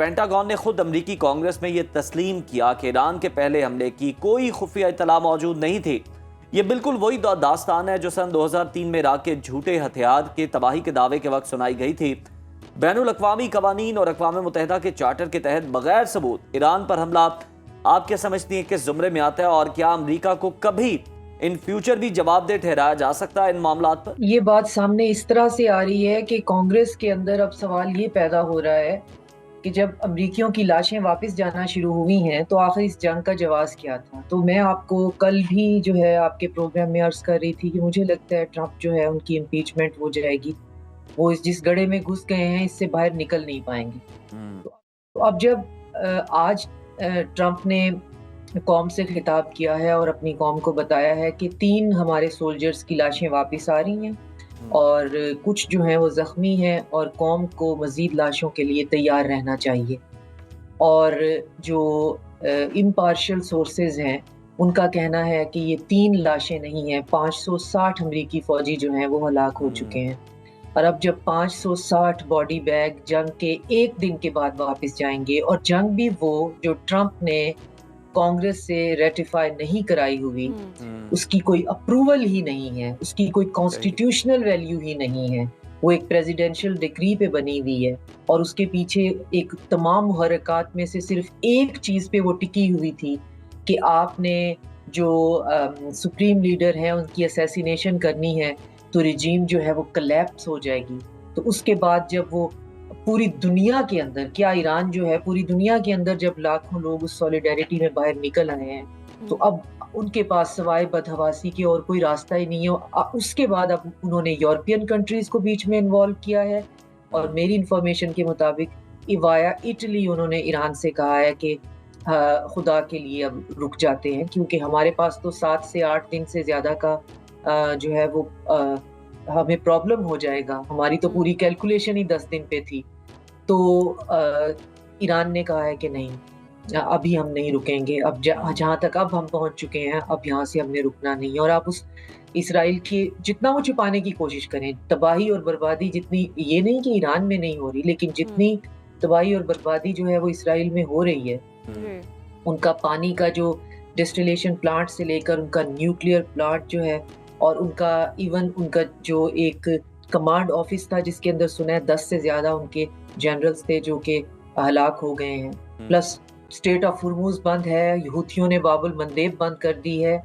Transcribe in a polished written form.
Pentagon نے خود امریکی کانگریس میں یہ تسلیم کیا کہ ایران کے پہلے حملے کی کوئی خفیہ اطلاع موجود نہیں تھی۔ یہ بالکل وہی داستان ہے جو سن 2003 میں عراق کے جھوٹے ہتھیار کے تباہی کے دعوے کے وقت سنائی گئی تھی۔ بین الاقوامی قوانین اور اقوام متحدہ کے چارٹر کے تحت بغیر ثبوت ایران پر حملہ آپ کیا سمجھتی ہیں کس زمرے میں آتا ہے، اور کیا امریکہ کو کبھی ان فیوچر بھی جواب دہ ٹھہرایا جا سکتا ہے ان معاملات پر؟ یہ بات سامنے اس طرح سے آ رہی ہے کہ کانگریس کے اندر اب سوال یہ پیدا ہو رہا ہے کہ جب امریکیوں کی لاشیں واپس جانا شروع ہوئی ہیں تو آخر اس جنگ کا جواز کیا تھا؟ تو میں آپ کو کل بھی جو ہے آپ کے پروگرام میں عرض کر رہی تھی کہ مجھے لگتا ہے ٹرمپ جو ہے ان کی امپیچمنٹ ہو جائے گی، وہ جس گڑھے میں گھس گئے ہیں اس سے باہر نکل نہیں پائیں گے۔ تو اب جب آج ٹرمپ نے قوم سے خطاب کیا ہے اور اپنی قوم کو بتایا ہے کہ 3 ہمارے سولجرز کی لاشیں واپس آ رہی ہیں اور کچھ جو ہیں وہ زخمی ہیں اور قوم کو مزید لاشوں کے لیے تیار رہنا چاہیے، اور جو امپارشل سورسز ہیں ان کا کہنا ہے کہ یہ 3 لاشیں نہیں ہیں، 560 امریکی فوجی جو ہیں وہ ہلاک ہو چکے ہیں، اور اب جب 560 باڈی بیگ جنگ کے 1 دن کے بعد واپس جائیں گے، اور جنگ بھی وہ جو ٹرمپ نے کانگریس سے ریٹیفائی نہیں کرائی ہوئی، اس کی کوئی اپروول ہی نہیں ہے، اس کی کوئی کانسٹیٹیوشنل ویلیو ہی نہیں ہے، وہ ایک پریزیڈنشل ڈکری پہ بنی ہوئی ہے، اور اس کے پیچھے ایک تمام محرکات میں سے صرف ایک چیز پہ وہ ٹکی ہوئی تھی کہ آپ نے جو سپریم لیڈر ہیں ان کی اسیسینیشن کرنی ہے تو رجیم جو ہے وہ کلیپس ہو جائے گی۔ تو اس کے بعد جب وہ پوری دنیا کے اندر، کیا ایران جو ہے پوری دنیا کے اندر جب لاکھوں لوگ اس سولیڈیرٹی میں باہر نکل آئے ہیں تو اب ان کے پاس سوائے بدحواسی کے اور کوئی راستہ ہی نہیں ہے۔ اس کے بعد اب انہوں نے یورپین کنٹریز کو بیچ میں انوالو کیا ہے، اور میری انفارمیشن کے مطابق وایا اٹلی انہوں نے ایران سے کہا ہے کہ خدا کے لیے اب رک جاتے ہیں، کیونکہ ہمارے پاس تو 7 سے 8 دن سے زیادہ کا جو ہے وہ ہمیں پرابلم ہو جائے گا، ہماری تو پوری کیلکولیشن ہی 10 دن پہ تھی۔ تو ایران نے کہا ہے کہ نہیں، ابھی ہم نہیں رکیں گے، اب جہاں تک اب ہم پہنچ چکے ہیں اب یہاں سے ہم نے رکنا نہیں ہے۔ اور آپ اس اسرائیل کی جتنا وہ چھپانے کی کوشش کریں، تباہی اور بربادی جتنی، یہ نہیں کہ ایران میں نہیں ہو رہی، لیکن جتنی تباہی اور بربادی جو ہے وہ اسرائیل میں ہو رہی ہے، ان کا پانی کا جو ڈسٹیلیشن پلانٹ سے لے کر ان کا نیوکلیئر پلانٹ جو ہے، اور ان کا ایون ان کا جو ایک کمانڈ آفس تھا جس کے اندر سنا ہے 10 سے زیادہ ان کے جنرلز تھے جو کہ ہلاک ہو گئے ہیں، پلس اسٹریٹ آف ہرموز بند ہے، حوثیوں نے باب المندیب بند کر دی ہے،